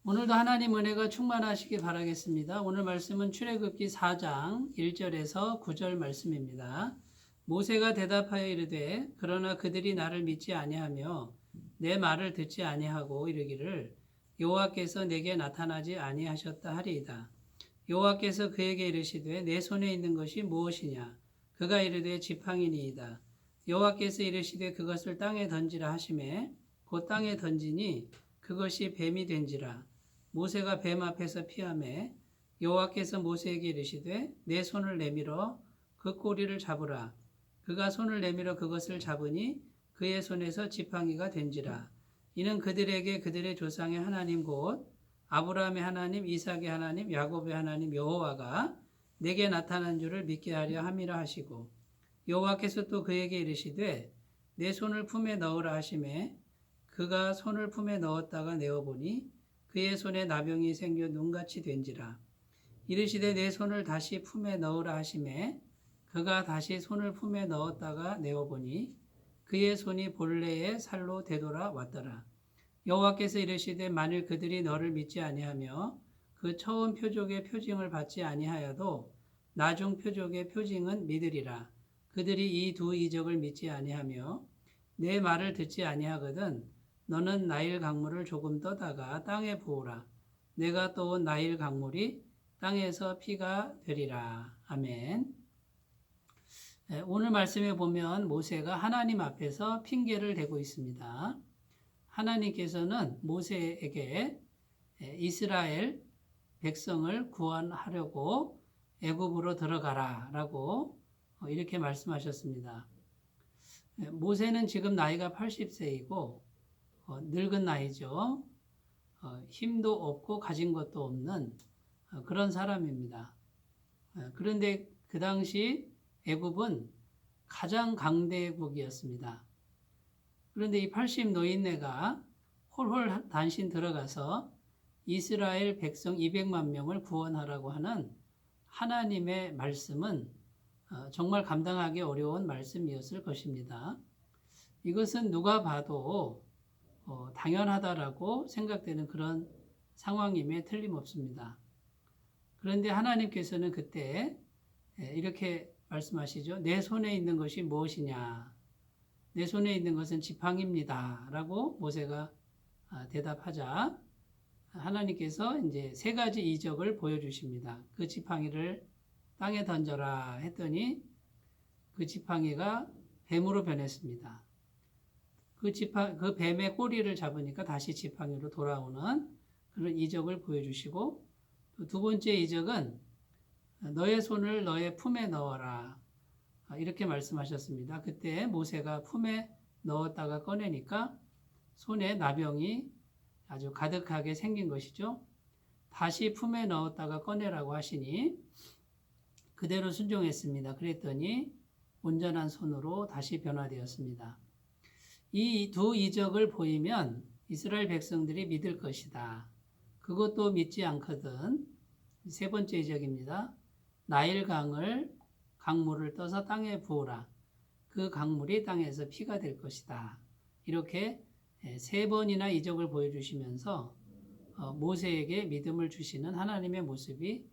오늘도 하나님 은혜가 충만하시기 바라겠습니다. 오늘 말씀은 출애굽기 4장 1절에서 9절 말씀입니다. 모세가 대답하여 이르되 그러나 그들이 나를 믿지 아니하며 내 말을 듣지 아니하고 이르기를 여호와께서 내게 나타나지 아니하셨다 하리이다. 여호와께서 그에게 이르시되 내 손에 있는 것이 무엇이냐? 그가 이르되 지팡이니이다. 여호와께서 이르시되 그것을 땅에 던지라 하시매 곧 땅에 던지니 그것이 뱀이 된지라. 모세가 뱀 앞에서 피하매 여호와께서 모세에게 이르시되 내 손을 내밀어 그 꼬리를 잡으라. 그가 손을 내밀어 그것을 잡으니 그의 손에서 지팡이가 된지라. 이는 그들에게 그들의 조상의 하나님 곧 아브라함의 하나님, 이삭의 하나님, 야곱의 하나님 여호와가 내게 나타난 줄을 믿게 하려 함이라 하시고, 여호와께서 또 그에게 이르시되 내 손을 품에 넣으라 하시매 그가 손을 품에 넣었다가 내어보니 그의 손에 나병이 생겨 눈같이 된지라. 이르시되 내 손을 다시 품에 넣으라 하시매 그가 다시 손을 품에 넣었다가 내어보니 그의 손이 본래의 살로 되돌아 왔더라. 여호와께서 이르시되 만일 그들이 너를 믿지 아니하며 그 처음 표적의 표징을 받지 아니하여도 나중 표적의 표징은 믿으리라. 그들이 이 두 이적을 믿지 아니하며 내 말을 듣지 아니하거든 너는 나일 강물을 조금 떠다가 땅에 부으라. 내가 떠온 나일 강물이 땅에서 피가 되리라. 아멘. 오늘 말씀에 보면 모세가 하나님 앞에서 핑계를 대고 있습니다. 하나님께서는 모세에게 이스라엘 백성을 구원하려고 애굽으로 들어가라 라고 이렇게 말씀하셨습니다. 모세는 지금 나이가 80세이고 늙은 나이죠. 힘도 없고 가진 것도 없는 그런 사람입니다. 그런데 그 당시 애굽은 가장 강대국이었습니다. 그런데 이 80 노인네가 홀홀 단신 들어가서 이스라엘 백성 200만 명을 구원하라고 하는 하나님의 말씀은 정말 감당하기 어려운 말씀이었을 것입니다. 이것은 누가 봐도 당연하다라고 생각되는 그런 상황임에 틀림없습니다. 그런데 하나님께서는 그때 이렇게 말씀하시죠. 내 손에 있는 것이 무엇이냐? 내 손에 있는 것은 지팡이입니다. 라고 모세가 대답하자 하나님께서 이제 세 가지 이적을 보여주십니다. 그 지팡이를 땅에 던져라 했더니 그 지팡이가 뱀으로 변했습니다. 그 뱀의 꼬리를 잡으니까 다시 지팡이로 돌아오는 그런 이적을 보여주시고, 또 두 번째 이적은 너의 손을 너의 품에 넣어라 이렇게 말씀하셨습니다. 그때 모세가 품에 넣었다가 꺼내니까 손에 나병이 아주 가득하게 생긴 것이죠. 다시 품에 넣었다가 꺼내라고 하시니 그대로 순종했습니다. 그랬더니 온전한 손으로 다시 변화되었습니다. 이 두 이적을 보이면 이스라엘 백성들이 믿을 것이다. 그것도 믿지 않거든. 세 번째 이적입니다. 나일 강물을 떠서 땅에 부으라. 그 강물이 땅에서 피가 될 것이다. 이렇게 세 번이나 이적을 보여주시면서 모세에게 믿음을 주시는 하나님의 모습이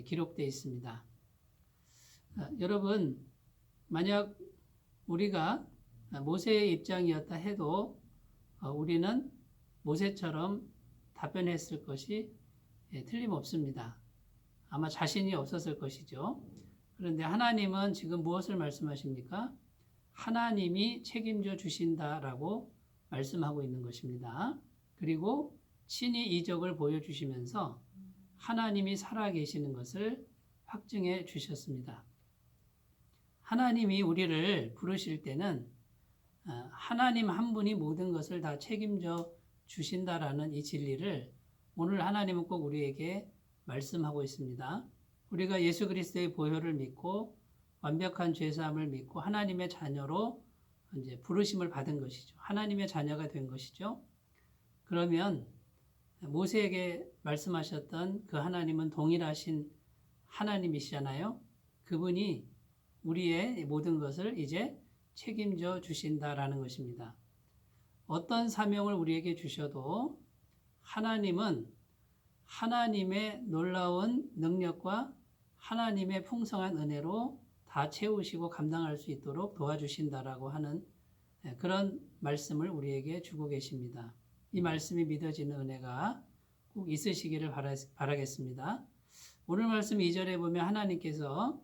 기록되어 있습니다. 여러분, 만약 우리가 모세의 입장이었다 해도 우리는 모세처럼 답변했을 것이 틀림없습니다. 아마 자신이 없었을 것이죠. 그런데 하나님은 지금 무엇을 말씀하십니까? 하나님이 책임져 주신다라고 말씀하고 있는 것입니다. 그리고 친히 이적을 보여주시면서 하나님이 살아계시는 것을 확증해 주셨습니다. 하나님이 우리를 부르실 때는 하나님 한 분이 모든 것을 다 책임져 주신다라는 이 진리를 오늘 하나님은 꼭 우리에게 말씀하고 있습니다. 우리가 예수 그리스도의 보혈을 믿고 완벽한 죄사함을 믿고 하나님의 자녀로 이제 부르심을 받은 것이죠. 하나님의 자녀가 된 것이죠. 그러면 모세에게 말씀하셨던 그 하나님은 동일하신 하나님이시잖아요. 그분이 우리의 모든 것을 이제 책임져 주신다라는 것입니다. 어떤 사명을 우리에게 주셔도 하나님은 하나님의 놀라운 능력과 하나님의 풍성한 은혜로 다 채우시고 감당할 수 있도록 도와주신다라고 하는 그런 말씀을 우리에게 주고 계십니다. 이 말씀이 믿어지는 은혜가 꼭 있으시기를 바라겠습니다. 오늘 말씀 2절에 보면 하나님께서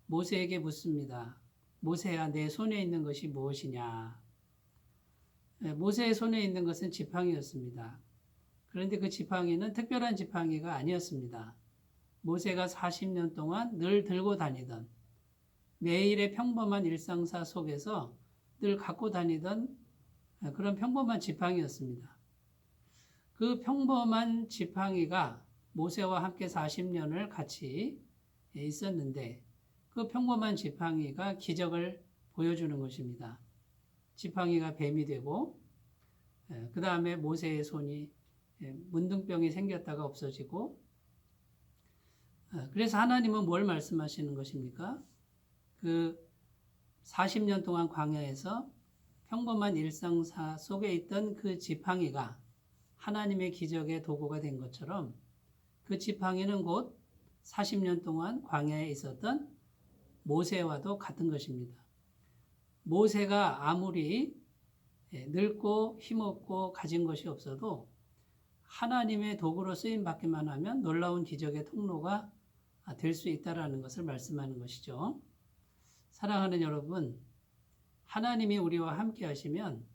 모세에게 묻습니다. 모세야, 내 손에 있는 것이 무엇이냐? 모세의 손에 있는 것은 지팡이였습니다. 그런데 그 지팡이는 특별한 지팡이가 아니었습니다. 모세가 40년 동안 늘 들고 다니던 매일의 평범한 일상사 속에서 늘 갖고 다니던 그런 평범한 지팡이였습니다. 그 평범한 지팡이가 모세와 함께 40년을 같이 있었는데 그 평범한 지팡이가 기적을 보여주는 것입니다. 지팡이가 뱀이 되고 그 다음에 모세의 손이 문둥병이 생겼다가 없어지고 그래서 하나님은 뭘 말씀하시는 것입니까? 그 40년 동안 광야에서 평범한 일상사 속에 있던 그 지팡이가 하나님의 기적의 도구가 된 것처럼 그 지팡이는 곧 40년 동안 광야에 있었던 모세와도 같은 것입니다. 모세가 아무리 늙고 힘없고 가진 것이 없어도 하나님의 도구로 쓰임 받기만 하면 놀라운 기적의 통로가 될 수 있다는 것을 말씀하는 것이죠. 사랑하는 여러분, 하나님이 우리와 함께 하시면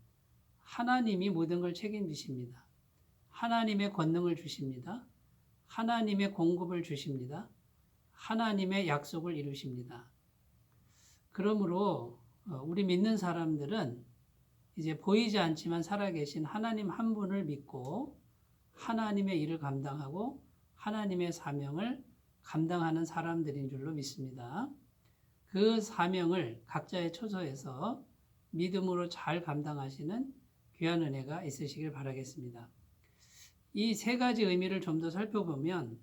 하나님이 모든 걸 책임지십니다. 하나님의 권능을 주십니다. 하나님의 공급을 주십니다. 하나님의 약속을 이루십니다. 그러므로 우리 믿는 사람들은 이제 보이지 않지만 살아계신 하나님 한 분을 믿고 하나님의 일을 감당하고 하나님의 사명을 감당하는 사람들인 줄로 믿습니다. 그 사명을 각자의 처소에서 믿음으로 잘 감당하시는 귀한 은혜가 있으시길 바라겠습니다. 이 세 가지 의미를 좀 더 살펴보면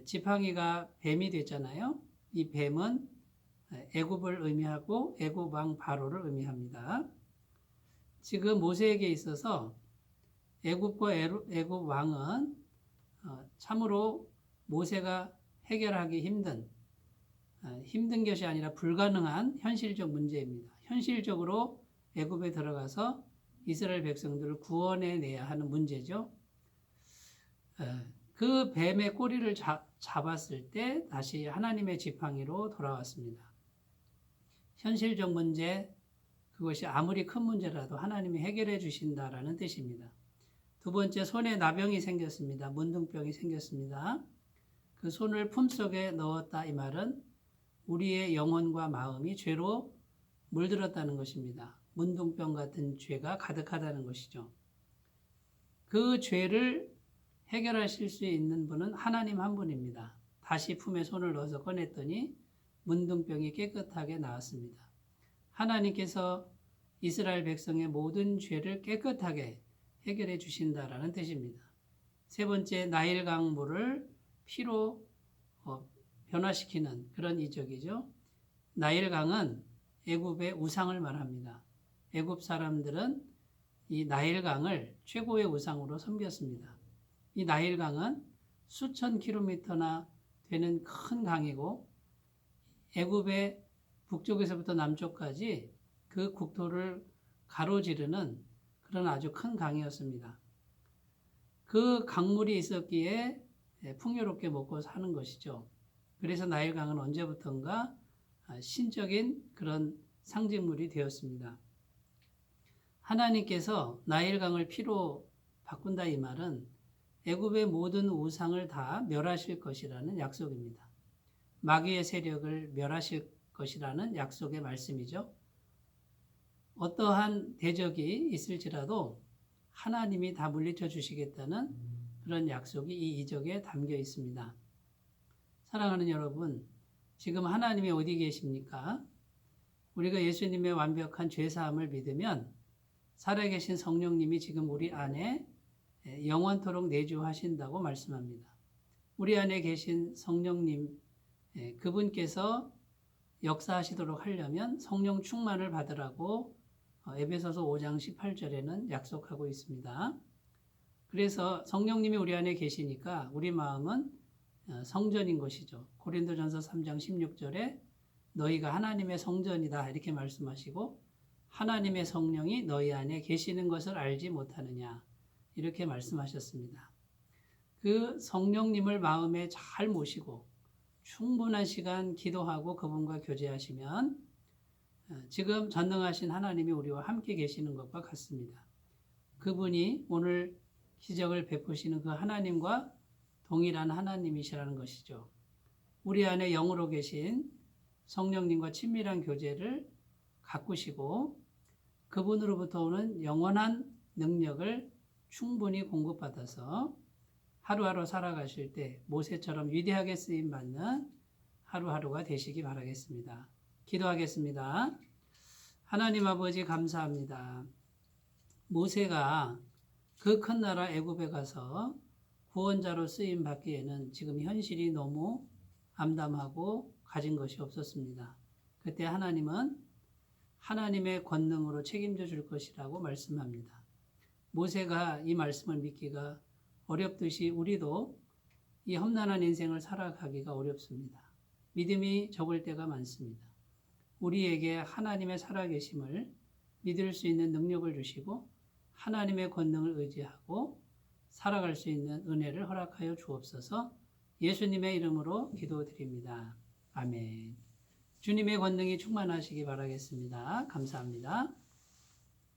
지팡이가 뱀이 됐잖아요. 이 뱀은 애굽을 의미하고 애굽 왕 바로를 의미합니다. 지금 모세에게 있어서 애굽과 애굽 왕은 참으로 모세가 해결하기 힘든 것이 아니라 불가능한 현실적 문제입니다. 현실적으로 애굽에 들어가서 이스라엘 백성들을 구원해내야 하는 문제죠. 그 뱀의 꼬리를 잡았을 때 다시 하나님의 지팡이로 돌아왔습니다. 현실적 문제, 그것이 아무리 큰 문제라도 하나님이 해결해 주신다라는 뜻입니다. 두 번째, 손에 나병이 생겼습니다. 문둥병이 생겼습니다. 그 손을 품속에 넣었다, 이 말은 우리의 영혼과 마음이 죄로 물들었다는 것입니다. 문둥병 같은 죄가 가득하다는 것이죠. 그 죄를 해결하실 수 있는 분은 하나님 한 분입니다. 다시 품에 손을 넣어서 꺼냈더니 문둥병이 깨끗하게 나았습니다. 하나님께서 이스라엘 백성의 모든 죄를 깨끗하게 해결해 주신다라는 뜻입니다. 세 번째, 나일 강물을 피로 변화시키는 그런 이적이죠. 나일 강은 애굽의 우상을 말합니다. 애굽 사람들은 이 나일 강을 최고의 우상으로 섬겼습니다. 이 나일 강은 수천 킬로미터나 되는 큰 강이고 애굽의 북쪽에서부터 남쪽까지 그 국토를 가로지르는 그런 아주 큰 강이었습니다. 그 강물이 있었기에 풍요롭게 먹고 사는 것이죠. 그래서 나일강은 언제부턴가 신적인 그런 상징물이 되었습니다. 하나님께서 나일강을 피로 바꾼다, 이 말은 애굽의 모든 우상을 다 멸하실 것이라는 약속입니다. 마귀의 세력을 멸하실 것이라는 약속의 말씀이죠. 어떠한 대적이 있을지라도 하나님이 다 물리쳐 주시겠다는 그런 약속이 이 이적에 담겨 있습니다. 사랑하는 여러분, 지금 하나님이 어디 계십니까? 우리가 예수님의 완벽한 죄사함을 믿으면 살아계신 성령님이 지금 우리 안에 영원토록 내주하신다고 말씀합니다. 우리 안에 계신 성령님, 그분께서 역사하시도록 하려면 성령 충만을 받으라고 에베소서 5장 18절에는 약속하고 있습니다. 그래서 성령님이 우리 안에 계시니까 우리 마음은 성전인 것이죠. 고린도전서 3장 16절에 너희가 하나님의 성전이다 이렇게 말씀하시고 하나님의 성령이 너희 안에 계시는 것을 알지 못하느냐 이렇게 말씀하셨습니다. 그 성령님을 마음에 잘 모시고 충분한 시간 기도하고 그분과 교제하시면 지금 전능하신 하나님이 우리와 함께 계시는 것과 같습니다. 그분이 오늘 기적을 베푸시는 그 하나님과 동일한 하나님이시라는 것이죠. 우리 안에 영으로 계신 성령님과 친밀한 교제를 가꾸시고 그분으로부터 오는 영원한 능력을 충분히 공급받아서 하루하루 살아가실 때 모세처럼 위대하게 쓰임받는 하루하루가 되시기 바라겠습니다. 기도하겠습니다. 하나님 아버지 감사합니다. 모세가 그 큰 나라 애굽에 가서 구원자로 쓰임 받기에는 지금 현실이 너무 암담하고 가진 것이 없었습니다. 그때 하나님은 하나님의 권능으로 책임져 줄 것이라고 말씀합니다. 모세가 이 말씀을 믿기가 어렵듯이 우리도 이 험난한 인생을 살아가기가 어렵습니다. 믿음이 적을 때가 많습니다. 우리에게 하나님의 살아계심을 믿을 수 있는 능력을 주시고 하나님의 권능을 의지하고 살아갈 수 있는 은혜를 허락하여 주옵소서. 예수님의 이름으로 기도드립니다. 아멘. 주님의 권능이 충만하시기 바라겠습니다. 감사합니다.